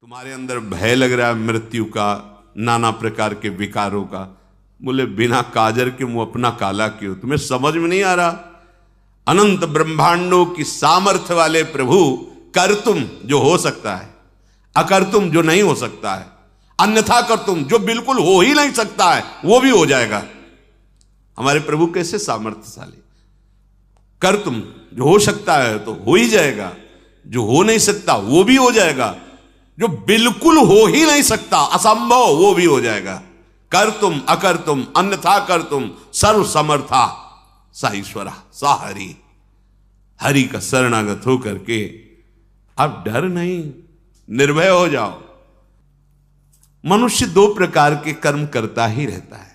तुम्हारे अंदर भय लग रहा है मृत्यु का, नाना प्रकार के विकारों का। बोले बिना काजर के मुंह अपना काला क्यों? तुम्हें समझ में नहीं आ रहा? अनंत ब्रह्मांडों की सामर्थ्य वाले प्रभु, कर तुम जो हो सकता है, अकर तुम जो नहीं हो सकता है, अन्यथा कर तुम जो बिल्कुल हो ही नहीं सकता है वो भी हो जाएगा। हमारे प्रभु कैसे सामर्थ्यशाली। कर तुम जो हो सकता है तो हो ही जाएगा, जो हो नहीं सकता वो भी हो जाएगा, जो बिल्कुल हो ही नहीं सकता, असंभव, वो भी हो जाएगा। कर तुम अकर तुम अन्यथा कर तुम सर्व समर्था सा ईश्वरा सा हरि। हरि का शरणागत होकर के अब डर नहीं, निर्भय हो जाओ। मनुष्य दो प्रकार के कर्म करता ही रहता है।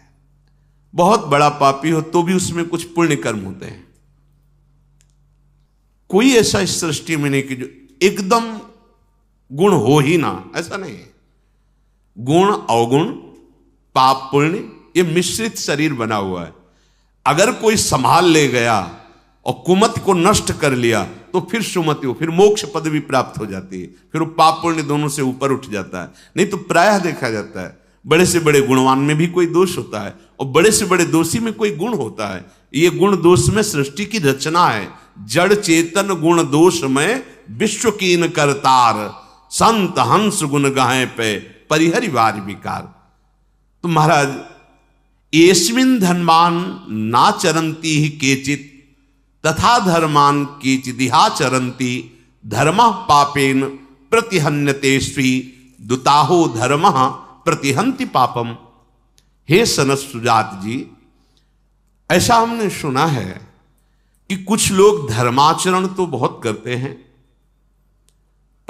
बहुत बड़ा पापी हो तो भी उसमें कुछ पुण्य कर्म होते हैं। कोई ऐसा इस सृष्टि में नहीं कि जो एकदम गुण हो ही ना, ऐसा नहीं है। गुण अवगुण पाप पुण्य ये मिश्रित शरीर बना हुआ है। अगर कोई संभाल ले गया और कुमति को नष्ट कर लिया तो फिर सुमति हो, फिर मोक्ष पदवी प्राप्त हो जाती है, फिर वो पाप पुण्य दोनों से ऊपर उठ जाता है। नहीं तो प्रायः देखा जाता है बड़े से बड़े गुणवान में भी कोई दोष होता है और बड़े से बड़े दोषी में कोई गुण होता है। ये गुण दोष में सृष्टि की रचना है। जड़ चेतन गुण दोष में विश्व कीन करतार, संत हंस गुण गाहे पे परिहरि वार विकार। तो महाराज एस्मिन धनवान ना चरंती ही केचित तथा धर्मान केचिदिहा चरंती धर्मः पापेन प्रतिहन्यते स्वी दुताहो धर्मः प्रतिहंति पापम। हे सनत सुजात जी, ऐसा हमने सुना है कि कुछ लोग धर्माचरण तो बहुत करते हैं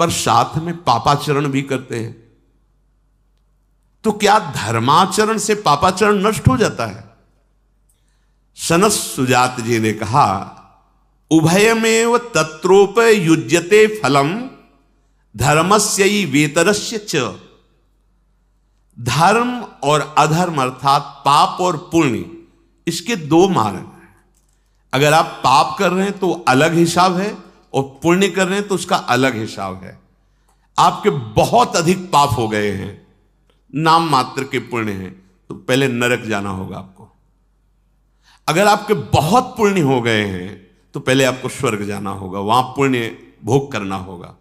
पर साथ में पापाचरण भी करते हैं। तो क्या धर्माचरण से पापाचरण नष्ट हो जाता है? सनत सुजात जी ने कहा उभयमेव तत्रोपयुज्यते फलम धर्मस्यै वेतरस्य च। धर्म और अधर्म अर्थात पाप और पुण्य, इसके दो मार्ग हैं। अगर आप पाप कर रहे हैं तो अलग हिसाब है और पुण्य कर रहे हैं तो उसका अलग हिसाब है। आपके बहुत अधिक पाप हो गए हैं, नाम मात्र के पुण्य हैं, तो पहले नरक जाना होगा आपको। अगर आपके बहुत पुण्य हो गए हैं तो पहले आपको स्वर्ग जाना होगा, वहां पुण्य भोग करना होगा।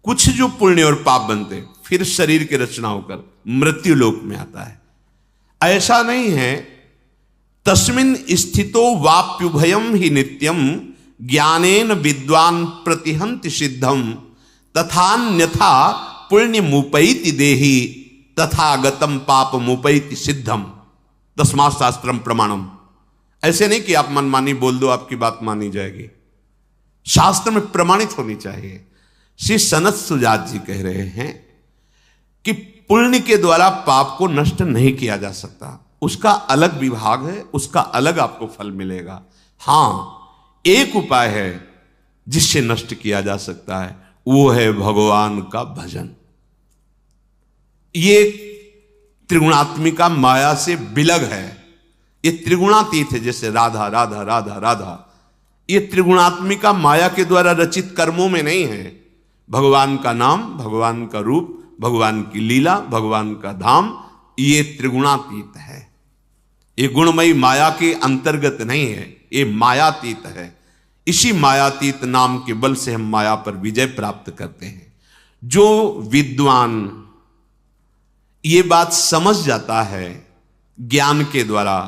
कुछ जो पुण्य और पाप बनते फिर शरीर की रचना होकर मृत्यु लोक में आता है। ऐसा नहीं है। तस्मिन स्थितो वाप्युभयम ही नित्यम ज्ञानेन विद्वान प्रतिहंति सिद्धम तथान्यथा पुण्य मुपैति देहि तथागतम पाप मुपैति सिद्धम तस्मात् शास्त्रम प्रमाणम। ऐसे नहीं कि आप मनमानी बोल दो आपकी बात मानी जाएगी, शास्त्र में प्रमाणित होनी चाहिए। श्री सनत सुजात जी कह रहे हैं कि पुण्य के द्वारा पाप को नष्ट नहीं किया जा सकता, उसका अलग विभाग है, उसका अलग आपको फल मिलेगा। हां, एक उपाय है जिससे नष्ट किया जा सकता है, वो है भगवान का भजन। ये त्रिगुणात्मिका माया से विलग है। ये त्रिगुणातीत है, जैसे राधा राधा राधा राधा। ये त्रिगुणात्मिका माया के द्वारा रचित कर्मों में नहीं है। भगवान का नाम, भगवान का रूप, भगवान की लीला, भगवान का धाम, ये त्रिगुणातीत है। ये गुणमयी माया के अंतर्गत नहीं है, ये मायातीत है। इसी मायातीत नाम के बल से हम माया पर विजय प्राप्त करते हैं। जो विद्वान ये बात समझ जाता है ज्ञान के द्वारा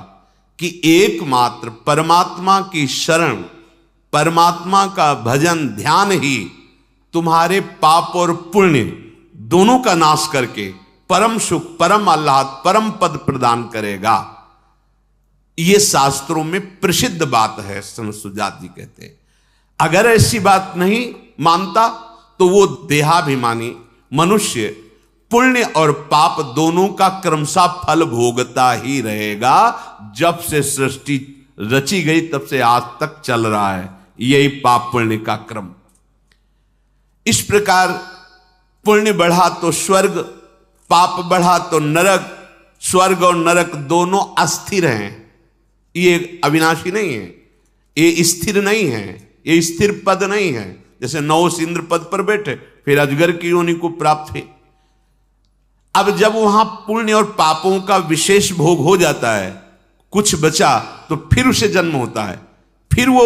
कि एकमात्र परमात्मा की शरण, परमात्मा का भजन ध्यान ही तुम्हारे पाप और पुण्य दोनों का नाश करके परम सुख, परम आह्लाद, परम पद प्रदान करेगा, यह शास्त्रों में प्रसिद्ध बात है। सनत सुजात जी कहते हैं अगर ऐसी बात नहीं मानता तो वो देहाभिमानी मनुष्य पुण्य और पाप दोनों का क्रमशः फल भोगता ही रहेगा। जब से सृष्टि रची गई तब से आज तक चल रहा है यही पाप पुण्य का क्रम। इस प्रकार पुण्य बढ़ा तो स्वर्ग, पाप बढ़ा तो नरक। स्वर्ग और नरक दोनों अस्थिर हैं, ये अविनाशी नहीं है, ये स्थिर नहीं है, ये स्थिर पद नहीं है। जैसे नौस इंद्र पद पर बैठे फिर अजगर की योनि को प्राप्त हुई, अब जब वहां पुण्य और पापों का विशेष भोग हो जाता है, कुछ बचा, तो फिर उसे जन्म होता है, फिर वो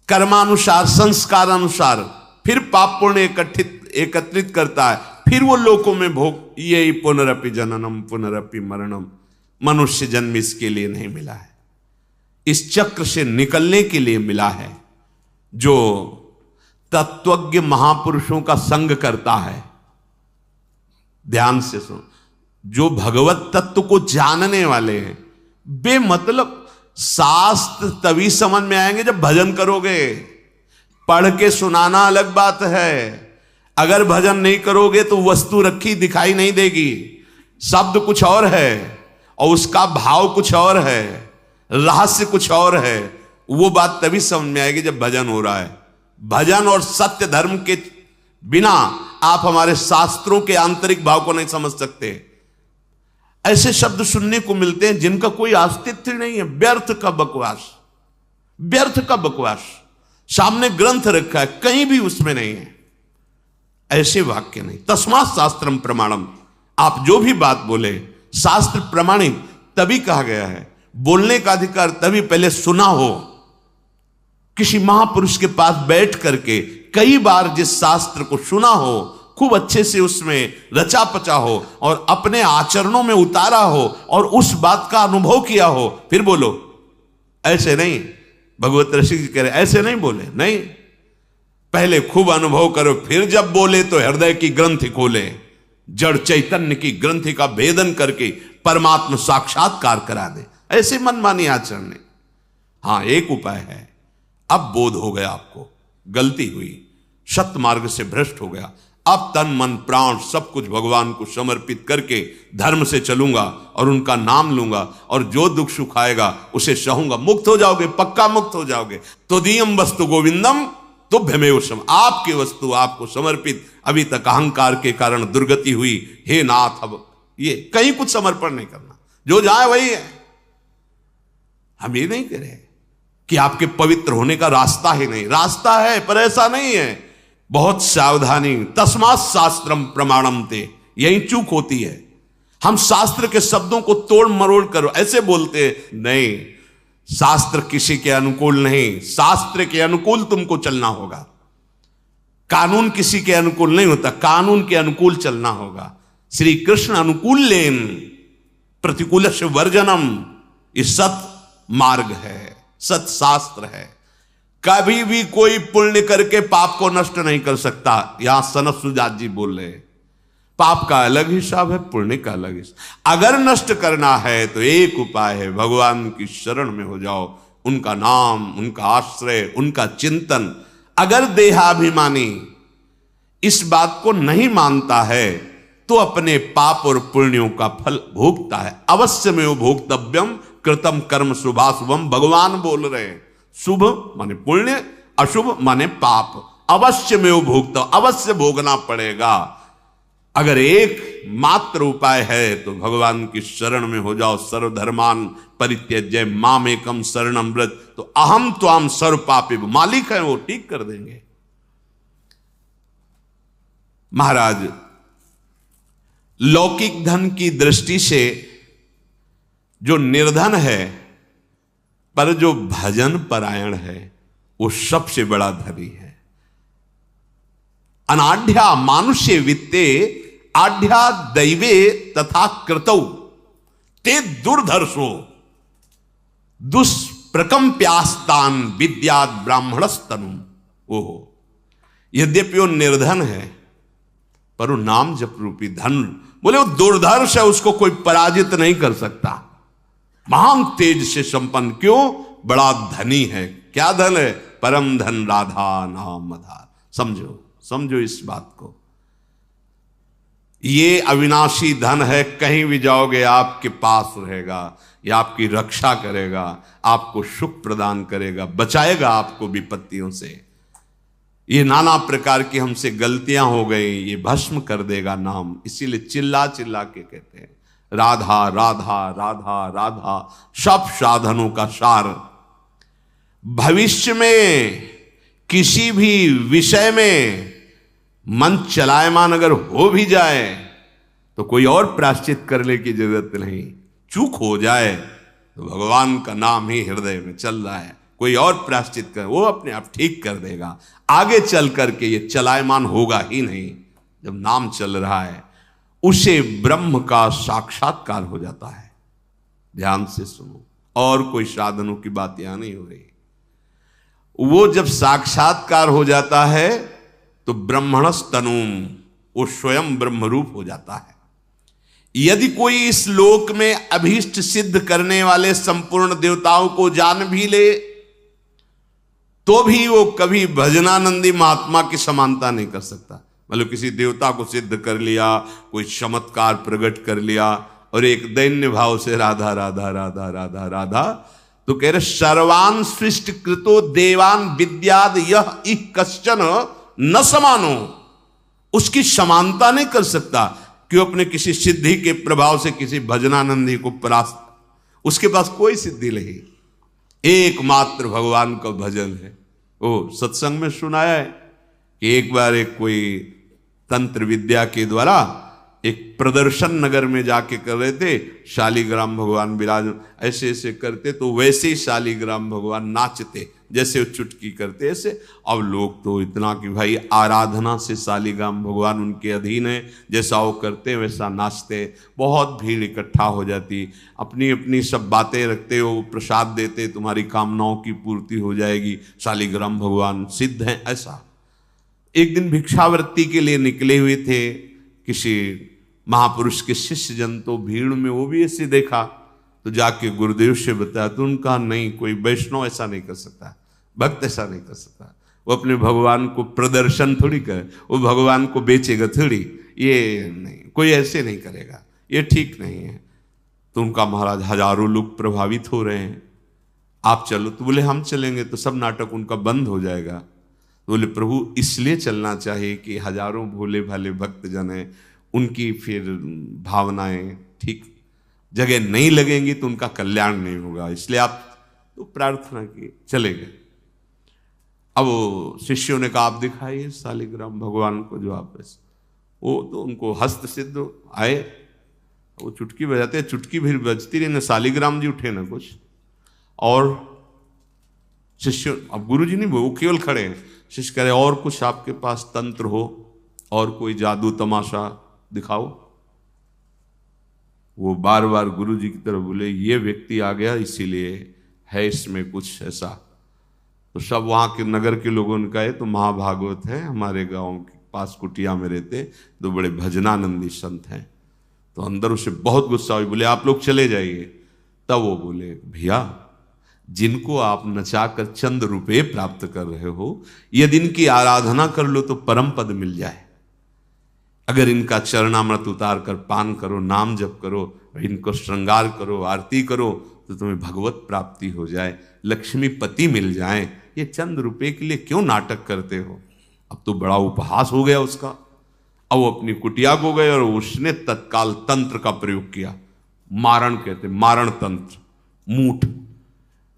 कर्मानुसार संस्कार अनुसार फिर पाप पुण्य एकत्रित करता है, फिर वो लोकों में भोग। यही पुनरपि जननम पुनरपि मरणम, मनुष्य जन्म इसके लिए नहीं मिला है, इस चक्र से निकलने के लिए मिला है। जो तत्वज्ञ महापुरुषों का संग करता है, ध्यान से सुन, जो भगवत तत्व को जानने वाले हैं, बेमतलब शास्त्र तभी समझ में आएंगे जब भजन करोगे। पढ़ के सुनाना अलग बात है, अगर भजन नहीं करोगे तो वस्तु रखी दिखाई नहीं देगी, शब्द कुछ और है और उसका भाव कुछ और है, रहस्य कुछ और है। वो बात तभी समझ में आएगी जब भजन हो रहा है। भजन और सत्य धर्म के बिना आप हमारे शास्त्रों के आंतरिक भाव को नहीं समझ सकते। ऐसे शब्द सुनने को मिलते हैं जिनका कोई अस्तित्व नहीं है, व्यर्थ का बकवास, व्यर्थ का बकवास। सामने ग्रंथ रखा है, कहीं भी उसमें नहीं है, ऐसे वाक्य नहीं। तस्मात् शास्त्रम प्रमाणम, आप जो भी बात बोले शास्त्र प्रमाणित तभी कहा गया है। बोलने का अधिकार तभी पहले सुना हो, किसी महापुरुष के पास बैठ करके कई बार जिस शास्त्र को सुना हो, खूब अच्छे से उसमें रचा पचा हो और अपने आचरणों में उतारा हो और उस बात का अनुभव किया हो, फिर बोलो। ऐसे नहीं, भगवत ऋषि जी कह रहे ऐसे नहीं बोले, नहीं, पहले खूब अनुभव करो, फिर जब बोले तो हृदय की ग्रंथि खोले, जड़ चैतन्य की ग्रंथि का भेदन करके परमात्मा साक्षात्कार करा दे। ऐसे मनमानी आचरण नहीं। हां, एक उपाय है, अब बोध हो गया आपको, गलती हुई, सत्य मार्ग से भ्रष्ट हो गया, अब तन मन प्राण सब कुछ भगवान को समर्पित करके धर्म से चलूंगा और उनका नाम लूंगा और जो दुख सुख आएगा उसे सहूंगा। मुक्त हो जाओगे, पक्का मुक्त हो जाओगे। तो दीयम वस्तु गोविंदम तुभ्यमेव सम, आपकी वस्तु आपको समर्पित। अभी तक अहंकार के कारण दुर्गति हुई, हे नाथ, अब ये कहीं कुछ समर्पण नहीं करना, जो जाए वही है। हम ये नहीं कह रहे कि आपके पवित्र होने का रास्ता ही नहीं, रास्ता है पर ऐसा नहीं है। बहुत सावधानी, तस्मात् शास्त्रम प्रमाणम ते, यही चूक होती है। हम शास्त्र के शब्दों को तोड़ मरोड़ कर ऐसे बोलते नहीं, शास्त्र किसी के अनुकूल नहीं, शास्त्र के अनुकूल तुमको चलना होगा। कानून किसी के अनुकूल नहीं होता, कानून के अनुकूल चलना होगा। श्री कृष्ण अनुकूल लेन प्रतिकूल से वर्जनम, ये सत मार्ग है, सत शास्त्र है। कभी भी कोई पुण्य करके पाप को नष्ट नहीं कर सकता। यहां सनत सुजात जी बोल रहे, पाप का अलग हिसाब है, पुण्य का अलग हिसाब। अगर नष्ट करना है तो एक उपाय है, भगवान की शरण में हो जाओ, उनका नाम, उनका आश्रय, उनका चिंतन। अगर देहाभिमानी इस बात को नहीं मानता है तो अपने पाप और पुण्यों का फल भोगता है। अवश्य में वो भोक्तव्यम कृतम कर्म शुभाशुभम, भगवान बोल रहे हैं। शुभ माने पुण्य, अशुभ माने पाप, अवश्य में वो भोगता, अवश्य भोगना पड़ेगा। अगर एक मात्र उपाय है तो भगवान की शरण में हो जाओ। सर्वधर्मान परित्यज्य मामेकम शरणम व्रज, तो अहम त्वाम सर्व पापी, मालिक है वो, ठीक कर देंगे। महाराज, लौकिक धन की दृष्टि से जो निर्धन है, पर जो भजन परायण है वो सबसे बड़ा धनी है। अनाढ़्या मानुष्य वित्ते आढ़्या दैवे तथा कृतौ ते दुर्धर्षो दुष्प्रकंप्यास्तान विद्यात् ब्राह्मणस्तनु। ओहो, यद्यपि वो निर्धन है पर वो नाम जप रूपी धन, बोले वो दुर्धर्ष है, उसको कोई पराजित नहीं कर सकता। महान तेज से संपन्न, क्यों? बड़ा धनी है। क्या धन है? परम धन राधा नाम आधार। समझो, समझो इस बात को। ये अविनाशी धन है, कहीं भी जाओगे आपके पास रहेगा, ये आपकी रक्षा करेगा, आपको सुख प्रदान करेगा, बचाएगा आपको विपत्तियों से। ये नाना प्रकार की हमसे गलतियां हो गई, ये भस्म कर देगा नाम। इसीलिए चिल्ला चिल्ला के कहते हैं राधा राधा राधा राधा, सब साधनों का सार। भविष्य में किसी भी विषय में मन चलायमान अगर हो भी जाए तो कोई और प्रायश्चित करने की जरूरत नहीं। चूक हो जाए तो भगवान का नाम ही हृदय में चल रहा है, कोई और प्रायश्चित कर, वो अपने आप ठीक कर देगा। आगे चल करके ये चलायमान होगा ही नहीं। जब नाम चल रहा है उसे ब्रह्म का साक्षात्कार हो जाता है। ध्यान से सुनो, और कोई साधनों की बात यहां नहीं हो रही। वो जब साक्षात्कार हो जाता है तो ब्रह्मणस तनुम, वो स्वयं ब्रह्मरूप हो जाता है। यदि कोई इस लोक में अभीष्ट सिद्ध करने वाले संपूर्ण देवताओं को जान भी ले तो भी वो कभी भजनानंदी महात्मा की समानता नहीं कर सकता। मतलब किसी देवता को सिद्ध कर लिया, कोई चमत्कार प्रकट कर लिया और एक दैन्य भाव से राधा राधा राधा राधा राधा, तो कह रहे सर्वान सृष्टि कृतो देवान विद्याद यह इह कश्चन न समानो, उसकी समानता नहीं कर सकता कि वो अपने किसी सिद्धि के प्रभाव से किसी भजनानंदी को परास्त, उसके पास कोई सिद्धि नहीं, एकमात्र भगवान का भजन है। वो सत्संग में सुनाया है कि एक बार एक कोई तंत्र विद्या के द्वारा एक प्रदर्शन नगर में जाके कर रहे थे, शालिग्राम भगवान विराज ऐसे ऐसे करते, तो वैसे ही शालिग्राम भगवान नाचते जैसे वो चुटकी करते ऐसे। अब लोग तो इतना कि भाई आराधना से शालिग्राम भगवान उनके अधीन है, जैसा वो करते वैसा नाचते। बहुत भीड़ इकट्ठा हो जाती, अपनी अपनी सब बातें रखते हो, प्रसाद देते, तुम्हारी कामनाओं की पूर्ति हो जाएगी, शालिग्राम भगवान सिद्ध हैं ऐसा। एक दिन भिक्षावृत्ति के लिए निकले हुए थे किसी महापुरुष के शिष्य जन, तो भीड़ में वो भी ऐसे देखा तो जाके गुरुदेव से बताया, तो उनका नहीं, कोई वैष्णव ऐसा नहीं कर सकता, भक्त ऐसा नहीं कर सकता, वो अपने भगवान को प्रदर्शन थोड़ी करे, वो भगवान को बेचेगा थोड़ी, ये नहीं, कोई ऐसे नहीं करेगा, ये ठीक नहीं है। तो उनका महाराज हजारों लोग प्रभावित हो रहे हैं, आप चलो। तो बोले हम चलेंगे तो सब नाटक उनका बंद हो जाएगा। तो बोले प्रभु इसलिए चलना चाहिए कि हजारों भोले भाले भक्त जन हैं, उनकी फिर भावनाएं ठीक जगह नहीं लगेंगी तो उनका कल्याण नहीं होगा, इसलिए आप तो प्रार्थना की, चले गए। अब वो शिष्यों ने कहा आप दिखाइए शालिग्राम भगवान को जो आप ऐसे, वो तो उनको हस्त सिद्ध आए, वो चुटकी बजाते, चुटकी भी बजती रही ना, शालिग्राम जी उठे ना कुछ। और शिष्य, अब गुरु जी नहीं, वो केवल खड़े हैं। शिष्य कह रहे और कुछ आपके पास तंत्र हो और कोई जादू तमाशा दिखाओ। वो बार बार गुरु जी की तरफ बोले ये व्यक्ति आ गया इसीलिए है इसमें कुछ ऐसा। तो सब वहाँ के नगर के लोगों ने कहा तो महाभागवत है, हमारे गांव के पास कुटिया में रहते, तो बड़े भजनानंदी संत हैं। तो अंदर उसे बहुत गुस्सा हुई, बोले आप लोग चले जाइए। तब वो बोले भैया जिनको आप नचाकर चंद रुपए प्राप्त कर रहे हो, यदि इनकी आराधना कर लो तो परम पद मिल जाए। अगर इनका चरणामृत उतार कर पान करो, नाम जप करो, इनको श्रृंगार करो, आरती करो तो तुम्हें भगवत प्राप्ति हो जाए, लक्ष्मीपति मिल जाए। ये चंद रुपए के लिए क्यों नाटक करते हो? अब तो बड़ा उपहास हो गया उसका। अब वो अपनी कुटिया को गए और उसने तत्काल तंत्र का प्रयोग किया। मारण कहते, मारण तंत्र। मूठ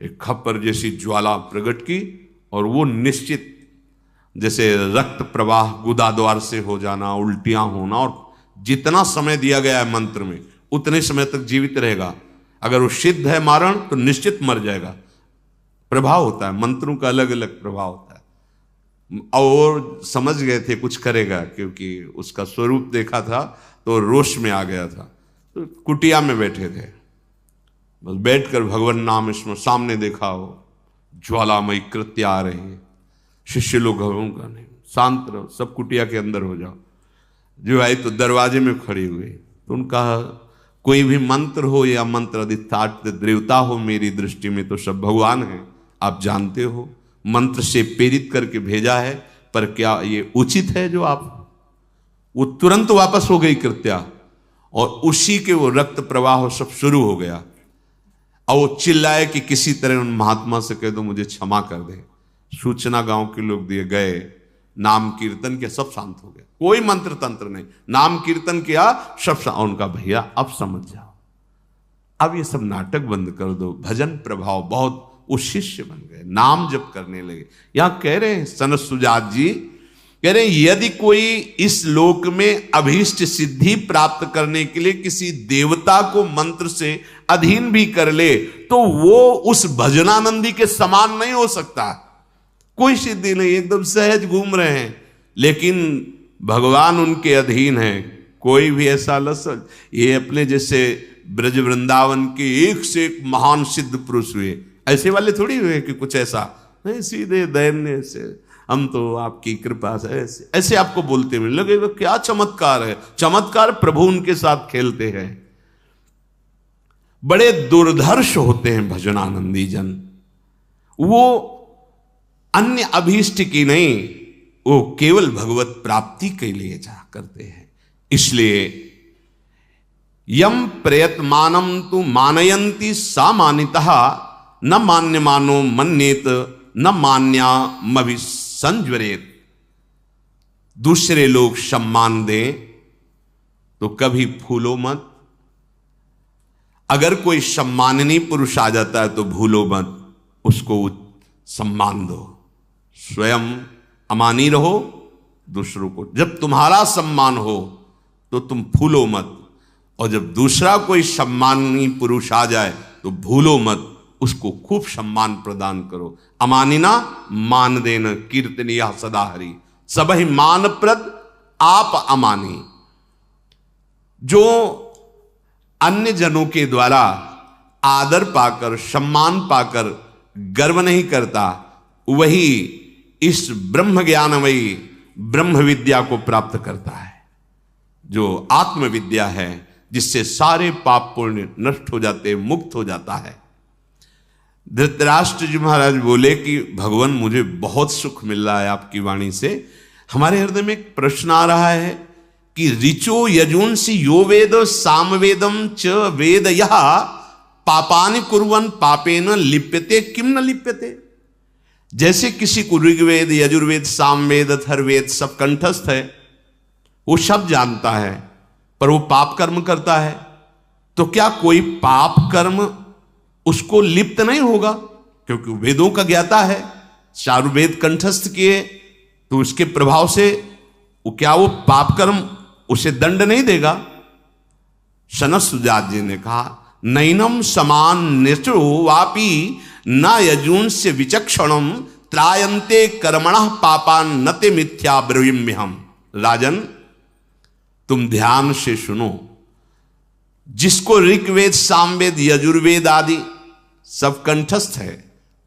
एक खप्पर जैसी ज्वाला प्रकट की और वो निश्चित जैसे रक्त प्रवाह गुदा द्वार से हो जाना, उल्टियां होना, और जितना समय दिया गया है मंत्र में उतने समय तक जीवित रहेगा। अगर वो सिद्ध है मारण तो निश्चित मर जाएगा। प्रभाव होता है, मंत्रों का अलग अलग प्रभाव होता है। और समझ गए थे कुछ करेगा, क्योंकि उसका स्वरूप देखा था तो रोष में आ गया था। तो कुटिया में बैठे थे, बस बैठकर भगवान नाम इसमें सामने देखा हो ज्वालामयी कृत्य आ रही है। शिष्य लोग का नहीं, शांत रहो, सब कुटिया के अंदर हो जाओ। जो आई तो दरवाजे में खड़ी हुई, तो उनका कोई भी मंत्र हो या मंत्र अधिष्ठात देवता हो, मेरी दृष्टि में तो सब भगवान हैं, आप जानते हो। मंत्र से प्रेरित करके भेजा है, पर क्या ये उचित है जो आप? वो तुरंत वापस हो गई कृत्या, और उसी के वो रक्त प्रवाह सब शुरू हो गया। और वो चिल्लाए कि किसी तरह उन महात्मा से कह दो मुझे क्षमा कर दे। सूचना गांव के लोग दिए गए, नाम कीर्तन किया, सब शांत हो गया। कोई मंत्र तंत्र नहीं, नाम कीर्तन किया, सब उनका भैया अब समझ जाओ, अब ये सब नाटक बंद कर दो। भजन प्रभाव बहुत, वो शिष्य बन गए, नाम जप करने लगे। यहां कह रहे हैं सनत सुजात जी कह रहे हैं यदि कोई इस लोक में अभीष्ट सिद्धि प्राप्त करने के लिए किसी देवता को मंत्र से अधीन भी कर ले तो वो उस भजनानंदी के समान नहीं हो सकता। कोई सिद्धि नहीं, एकदम सहज घूम रहे हैं, लेकिन भगवान उनके अधीन है। कोई भी ऐसा लसन, ये अपने जैसे ब्रज वृंदावन के एक से एक महान सिद्ध पुरुष हुए, ऐसे वाले थोड़ी हुए कि कुछ ऐसा नहीं, सीधे दैन्य से हम तो आपकी कृपा से ऐसे आपको बोलते मिले, लगेगा क्या चमत्कार है। चमत्कार प्रभु उनके साथ खेलते हैं। बड़े दुर्धर्ष होते हैं भजनानंदी जन, वो अन्य अभीष्ट की नहीं, वो केवल भगवत प्राप्ति के लिए चाह करते हैं। इसलिए यम प्रयतमानम तु मानयंती सामान्यतः न मान्यमानो मन्येत न मान्यामभि संज्वरेत। दूसरे लोग सम्मान दें तो कभी फूलो मत। अगर कोई सम्माननीय पुरुष आ जाता है तो भूलो मत, उसको सम्मान दो। स्वयं अमानी रहो, दूसरों को जब तुम्हारा सम्मान हो तो तुम फूलो मत, और जब दूसरा कोई सम्माननीय पुरुष आ जाए तो भूलो मत, उसको खूब सम्मान प्रदान करो। अमानिना मान देना, कीर्तनिया सदा हरि, सबहि मान प्रद आप अमानी। जो अन्य जनों के द्वारा आदर पाकर सम्मान पाकर गर्व नहीं करता, वही इस ब्रह्म ज्ञानमयी ब्रह्म विद्या को प्राप्त करता है, जो आत्मविद्या है, जिससे सारे पाप पुण्य नष्ट हो जाते, मुक्त हो जाता है। धृतराष्ट्र जी महाराज बोले कि भगवान मुझे बहुत सुख मिल रहा है आपकी वाणी से। हमारे हृदय में एक प्रश्न आ रहा है कि ऋचो यजुंसि यो वेद सामवेदम च वेद यह पापानि कुर्वन् पापेन लिप्यते किम न लिप्यते। जैसे किसी को ऋग्वेद यजुर्वेद सामवेद अथर्ववेद सब कंठस्थ है, वो सब जानता है, पर वो पाप कर्म करता है, तो क्या कोई पाप कर्म उसको लिप्त नहीं होगा? क्योंकि वेदों का ज्ञाता है, चारों वेद कंठस्थ किए, तो उसके प्रभाव से क्या वो पाप कर्म उसे दंड नहीं देगा? सनत सुजात जी ने कहा नैनम समान निचो वापी न यजून से विचक्षणम त्रायन्ते कर्मणः पापान नते मिथ्या ब्रवीम्यहम्। राजन, तुम ध्यान से सुनो, जिसको ऋग्वेद सामवेद यजुर्वेद आदि सब कंठस्थ है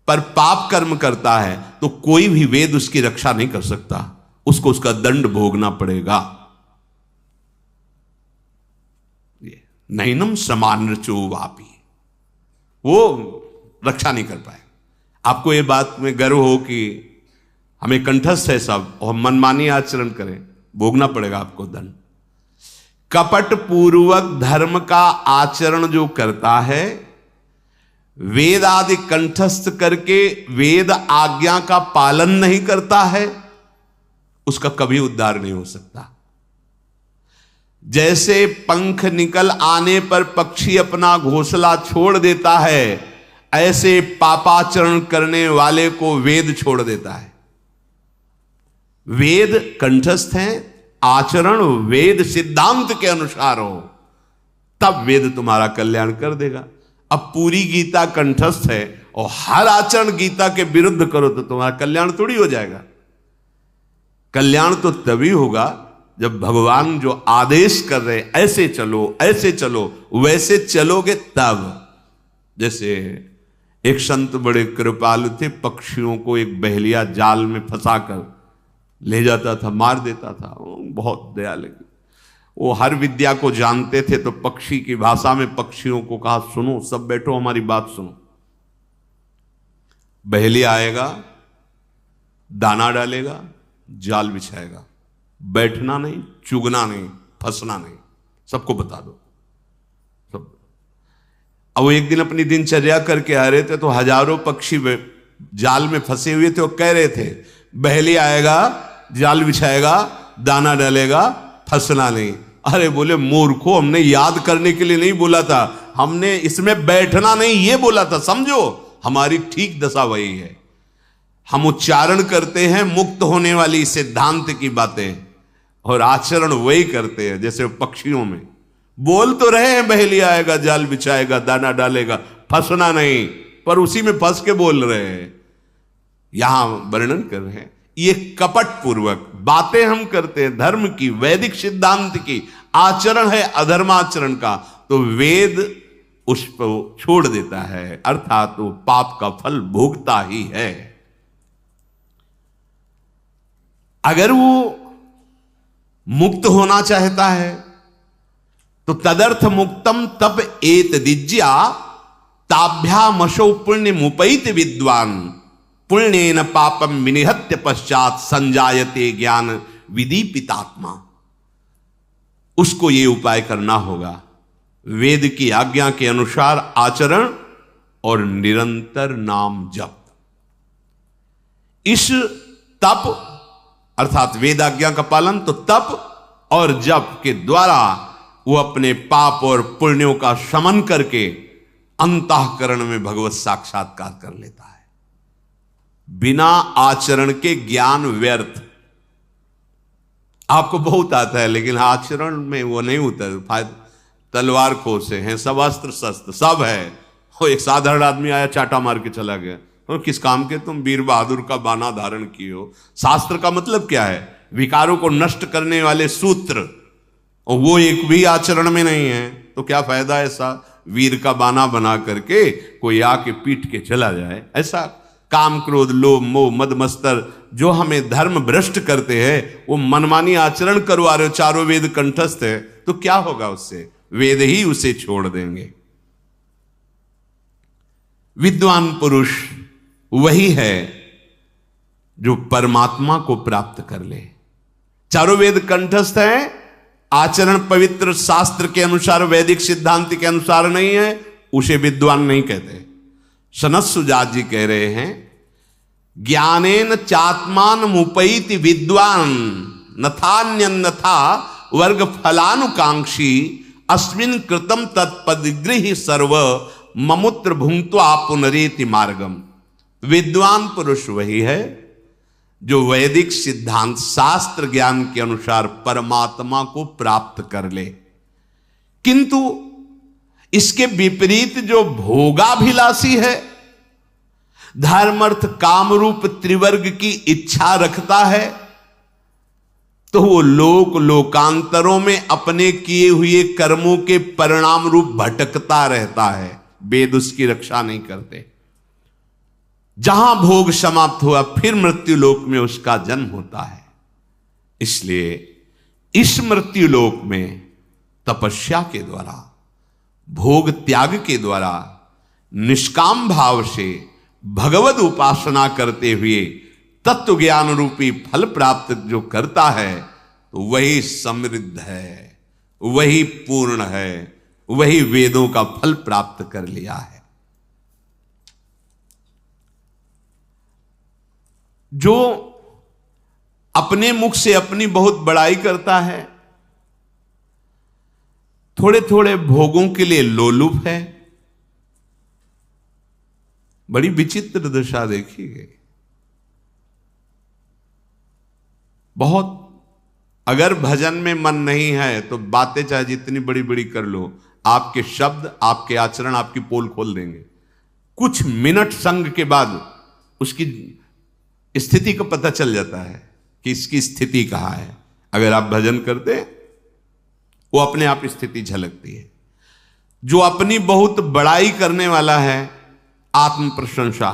पर पाप कर्म करता है, तो कोई भी वेद उसकी रक्षा नहीं कर सकता, उसको उसका दंड भोगना पड़ेगा। नैनम समान चो वापी, वो रक्षा नहीं कर पाए। आपको ये बात में गर्व हो कि हमें कंठस्थ है सब और मनमानी आचरण करें, भोगना पड़ेगा आपको दंड। कपट पूर्वक धर्म का आचरण जो करता है, वेद आदि कंठस्थ करके वेद आज्ञा का पालन नहीं करता है, उसका कभी उद्धार नहीं हो सकता। जैसे पंख निकल आने पर पक्षी अपना घोंसला छोड़ देता है, ऐसे पापाचरण करने वाले को वेद छोड़ देता है। वेद कंठस्थ हैं, आचरण वेद सिद्धांत के अनुसार हो, तब वेद तुम्हारा कल्याण कर देगा। अब पूरी गीता कंठस्थ है और हर आचरण गीता के विरुद्ध करो तो तुम्हारा कल्याण थोड़ी हो जाएगा। कल्याण तो तभी होगा जब भगवान जो आदेश कर रहे ऐसे चलो वैसे चलोगे तब। जैसे एक संत बड़े कृपालु थे, पक्षियों को एक बहेलिया जाल में फंसाकर ले जाता था, मार देता था, बहुत दया लगी। वो हर विद्या को जानते थे, तो पक्षी की भाषा में पक्षियों को कहा सुनो, सब बैठो, हमारी बात सुनो। बहेलिया आएगा, दाना डालेगा, जाल बिछाएगा, बैठना नहीं, चुगना नहीं, फंसना नहीं, सबको बता दो सब। अब वो एक दिन अपनी दिनचर्या करके आ रहे थे, तो हजारों पक्षी जाल में फंसे हुए थे, वो कह रहे थे बहेलिया आएगा, जाल बिछाएगा, दाना डालेगा, फंसना नहीं। अरे बोले मूर्खो, हमने याद करने के लिए नहीं बोला था, हमने इसमें बैठना नहीं ये बोला था, समझो। हमारी ठीक दशा वही है। हम उच्चारण करते हैं मुक्त होने वाली सिद्धांत की बातें, और आचरण वही करते हैं जैसे पक्षियों में बोल तो रहे हैं बहेली आएगा, जाल बिछाएगा, दाना डालेगा, फंसना नहीं, पर उसी में फंस के बोल रहे हैं। यहां वर्णन कर रहे हैं ये कपट पूर्वक बातें हम करते हैं धर्म की, वैदिक सिद्धांत की, आचरण है अधर्माचरण का, तो वेद उसको छोड़ देता है, अर्थात वो पाप का फल भोगता ही है। अगर वो मुक्त होना चाहता है तो तदर्थ मुक्तम तप एत दिज्या ताभ्यामशो पुण्य मुपैत विद्वान पुण्येन पापम विनिहत्य पश्चात संजायते ज्ञान विदीपितात्मा। उसको ये उपाय करना होगा, वेद की आज्ञा के अनुसार आचरण और निरंतर नाम जप। इस तप अर्थात वेद आज्ञा का पालन, तो तप और जप के द्वारा वो अपने पाप और पुण्यों का शमन करके अंतःकरण में भगवत साक्षात्कार कर लेता है। बिना आचरण के ज्ञान व्यर्थ। आपको बहुत आता है लेकिन आचरण में वो नहीं उतर, तलवार खोसे हैं, सब अस्त्र शस्त्र सब है, वो एक साधारण आदमी आया चाटा मार के चला गया, और किस काम के तुम वीर बहादुर का बाना धारण किए हो। शास्त्र का मतलब क्या है? विकारों को नष्ट करने वाले सूत्र, और वो एक भी आचरण में नहीं है, तो क्या फायदा ऐसा वीर का बाना बना करके कोई आके पीट के चला जाए। ऐसा काम क्रोध लोभ मोह मद मत्सर जो हमें धर्म भ्रष्ट करते हैं, वो मनमानी आचरण करवा रहे हो, चारों वेद कंठस्थ है, तो क्या होगा उससे? वेद ही उसे छोड़ देंगे। विद्वान पुरुष वही है जो परमात्मा को प्राप्त कर ले। चारों वेद कंठस्थ है, आचरण पवित्र शास्त्र के अनुसार वैदिक सिद्धांत के अनुसार नहीं है, उसे विद्वान नहीं कहते। सनत सुजात जी कह रहे हैं ज्ञानेन चात्मान मुपैति विद्वान नथान्यन्यथा वर्ग फलानुकांक्षी अस्मिन् कृतम तत्पदगृहि सर्व ममुत्र भुंक्त्वा पुनरेति मार्गम। विद्वान पुरुष वही है जो वैदिक सिद्धांत शास्त्र ज्ञान के अनुसार परमात्मा को प्राप्त कर ले, किंतु इसके विपरीत जो भोगाभिलाषी है, धर्म अर्थ काम रूप त्रिवर्ग की इच्छा रखता है, तो वो लोकांतरों में अपने किए हुए कर्मों के परिणाम रूप भटकता रहता है। वेद उसकी रक्षा नहीं करते। जहां भोग समाप्त हुआ फिर मृत्यु लोक में उसका जन्म होता है। इसलिए इस मृत्यु लोक में तपस्या के द्वारा, भोग त्याग के द्वारा, निष्काम भाव से भगवद उपासना करते हुए तत्व ज्ञान रूपी फल प्राप्त जो करता है, तो वही समृद्ध है, वही पूर्ण है, वही वेदों का फल प्राप्त कर लिया है। जो अपने मुख से अपनी बहुत बड़ाई करता है, थोड़े थोड़े भोगों के लिए लोलुप है, बड़ी विचित्र दशा देखी गई। बहुत अगर भजन में मन नहीं है तो बातें चाहे जितनी बड़ी बड़ी कर लो, आपके शब्द, आपके आचरण आपकी पोल खोल देंगे। कुछ मिनट संग के बाद उसकी स्थिति का पता चल जाता है कि इसकी स्थिति कहां है। अगर आप भजन करते वो अपने आप स्थिति झलकती है। जो अपनी बहुत बड़ाई करने वाला है, आत्म प्रशंसा,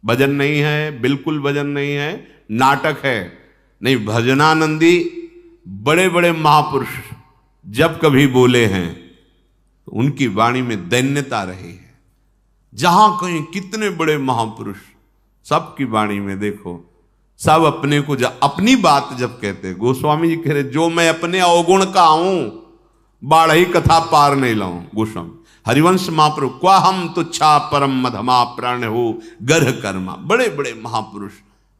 भजन नहीं है, बिल्कुल भजन नहीं है, नाटक है। नहीं, भजनानंदी बड़े बड़े महापुरुष जब कभी बोले हैं तो उनकी वाणी में दैन्यता रही है। जहां कहीं कितने बड़े महापुरुष, सबकी वाणी में देखो, सब अपने को अपनी बात जब कहते, गोस्वामी जी कह रहे जो मैं अपने अवगुण का हूं बाढ़ कथा पार नहीं लाऊं। गोस्वामी हरिवंश महापुरुष क्वा हम तुच्छा परम मधमा प्राण हो गर्ह कर्मा, बड़े बड़े महापुरुष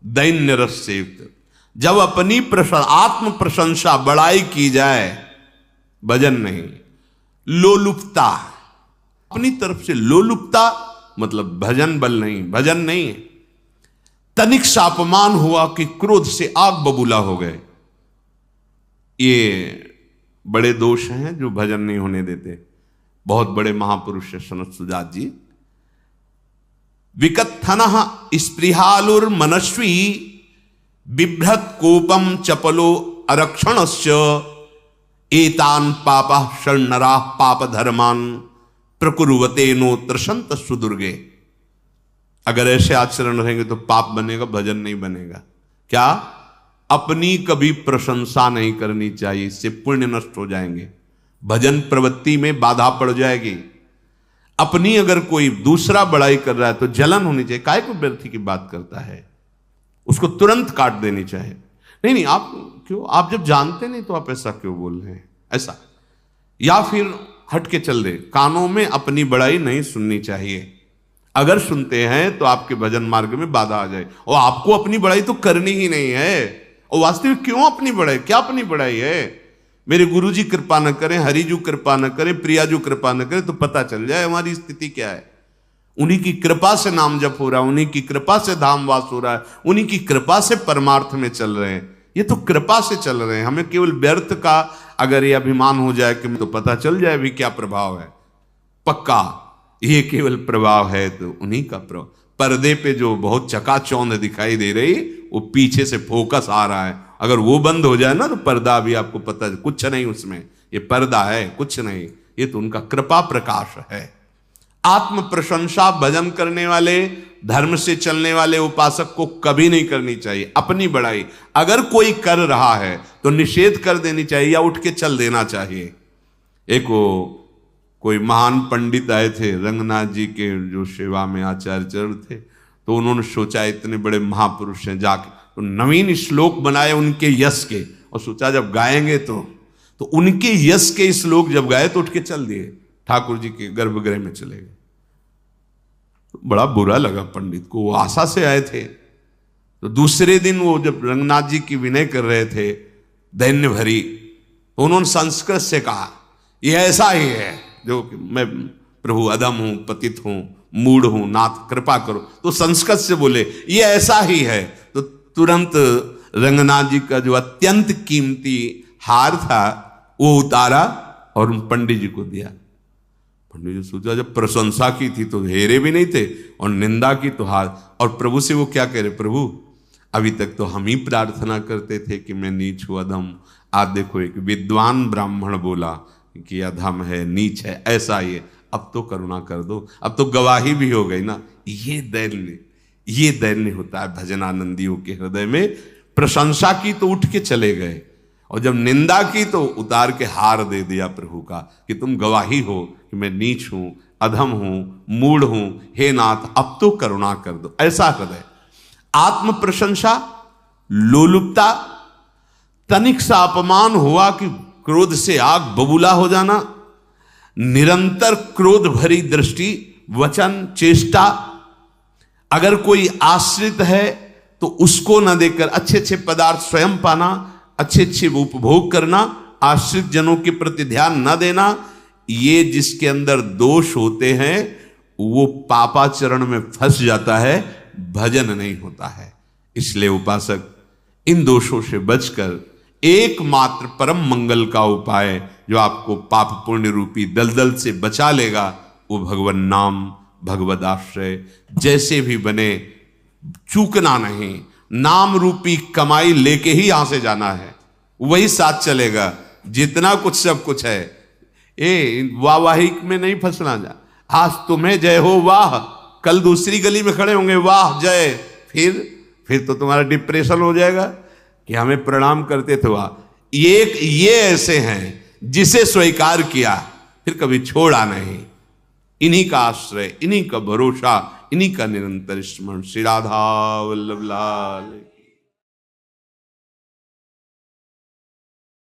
दैन्य रस से युक्त। जब अपनी आत्म प्रशंसा बड़ाई की जाए, भजन नहीं, लोलुपता, अपनी तरफ से लोलुपता, मतलब भजन बल नहीं, भजन नहीं है। तनिक सा अपमान हुआ कि क्रोध से आग बबूला हो गए। ये बड़े दोष हैं जो भजन नहीं होने देते। बहुत बड़े महापुरुष है सनत सुजात जी। विकत्थनः स्पृहालुर मनस्वी बिभ्रत कोपम चपलो अरक्षणस्य एतान पापः षण्णराः पाप धर्मान प्रकुर्वते नो त्रसंत सुदुर्गे। अगर ऐसे आचरण रहेंगे तो पाप बनेगा, भजन नहीं बनेगा। क्या? अपनी कभी प्रशंसा नहीं करनी चाहिए, इससे पुण्य नष्ट हो जाएंगे, भजन प्रवृत्ति में बाधा पड़ जाएगी। अपनी अगर कोई दूसरा बड़ाई कर रहा है तो जलन होनी चाहिए। काय को व्यर्थी की बात करता है, उसको तुरंत काट देनी चाहिए। नहीं आप क्यों, आप जब जानते नहीं तो आप ऐसा क्यों बोल रहे हैं, ऐसा। या फिर हट के चल दे। कानों में अपनी बड़ाई नहीं सुननी चाहिए। अगर सुनते हैं तो आपके भजन मार्ग में बाधा आ जाए। और आपको अपनी बड़ाई तो करनी ही नहीं है। और वास्तविक क्यों अपनी बड़ाई, क्या अपनी बड़ाई है? मेरे गुरु जी कृपा न करें, हरिजू कृपा न करें, प्रियाजू कृपा न करें तो पता चल जाए हमारी स्थिति क्या है। उन्हीं की कृपा से नाम जप हो रहा है, उन्हीं की कृपा से धाम वास हो रहा है, उन्हीं की कृपा से परमार्थ में चल रहे हैं। ये तो कृपा से चल रहे हैं। हमें केवल व्यर्थ का अगर ये अभिमान हो जाए कि तो पता चल जाए भी क्या प्रभाव है। पक्का ये केवल प्रभाव है तो उन्हीं का प्रभाव। पर्दे पे जो बहुत चकाचौंध दिखाई दे रही, वो पीछे से फोकस आ रहा है। अगर वो बंद हो जाए ना तो पर्दा भी आपको पता कुछ नहीं, उसमें ये पर्दा है कुछ नहीं, ये तो उनका कृपा प्रकाश है। आत्म प्रशंसा भजन करने वाले, धर्म से चलने वाले उपासक को कभी नहीं करनी चाहिए। अपनी बड़ाई अगर कोई कर रहा है तो निषेध कर देनी चाहिए या उठ के चल देना चाहिए। एक वो कोई महान पंडित आए थे, रंगनाथ जी के जो सेवा में आचार्य थे, तो उन्होंने सोचा इतने बड़े महापुरुष हैं, जाके तो नवीन श्लोक बनाए उनके यश के, और सोचा जब गाएंगे तो उनके यश के श्लोक जब गाए तो उठ के चल दिए, ठाकुर जी के गर्भगृह में चले गए। तो बड़ा बुरा लगा पंडित को, वो आशा से आए थे। तो दूसरे दिन वो जब रंगनाथ जी की विनय कर रहे थे दैन्य भरी, तो उन्होंने संस्कृत से कहा ये ऐसा ही है जो मैं प्रभु अधम हूं, पतित हूं, मूढ़ हूं, नाथ कृपा करो। तो संस्कृत से बोले ये ऐसा ही है। तो तुरंत रंगनाथ जी का जो अत्यंत कीमती हार था वो उतारा और उन पंडित जी को दिया। पंडित जी सोचा जब प्रशंसा की थी तो हेरे भी नहीं थे, और निंदा की तो हार। और प्रभु से वो क्या कह रहे, प्रभु अभी तक तो हम ही प्रार्थना करते थे कि मैं नीच हूं, अधम। आज देखो एक विद्वान ब्राह्मण बोला कि अधम है, नीच है, ऐसा ही है, अब तो करुणा कर दो, अब तो गवाही भी हो गई ना। ये दैन्य होता है भजनानंदियों के हृदय में। प्रशंसा की तो उठ के चले गए, और जब निंदा की तो उतार के हार दे दिया प्रभु का कि तुम गवाही हो कि मैं नीच हूं, अधम हूं, मूढ़ हूं, हे नाथ अब तो करुणा कर दो, ऐसा हृदय। आत्म प्रशंसा, लोलुपता, तनिक सा अपमान हुआ कि क्रोध से आग बबूला हो जाना, निरंतर क्रोध भरी दृष्टि, वचन, चेष्टा। अगर कोई आश्रित है तो उसको न देकर अच्छे अच्छे पदार्थ स्वयं पाना, अच्छे अच्छे उपभोग करना, आश्रित जनों के प्रति ध्यान न देना, ये जिसके अंदर दोष होते हैं वो पापाचरण में फंस जाता है, भजन नहीं होता है। इसलिए उपासक इन दोषों से बचकर एकमात्र परम मंगल का उपाय जो आपको पाप पुण्य रूपी दलदल से बचा लेगा वो भगवान नाम, भगवद आश्रय। जैसे भी बने चूकना नहीं, नाम रूपी कमाई लेके ही यहां से जाना है, वही साथ चलेगा। जितना कुछ सब कुछ है, वाहिक में नहीं फंसना। जा आज तुम्हें जय हो वाह, कल दूसरी गली में खड़े होंगे वाह जय, फिर तो तुम्हारा डिप्रेशन हो जाएगा कि हमें प्रणाम करते थे वाह। ये ऐसे हैं जिसे स्वीकार किया फिर कभी छोड़ा नहीं। इन्हीं का आश्रय, इन्हीं का भरोसा, इन्हीं का निरंतर स्मरण। श्री राधा वल्लभ लाल।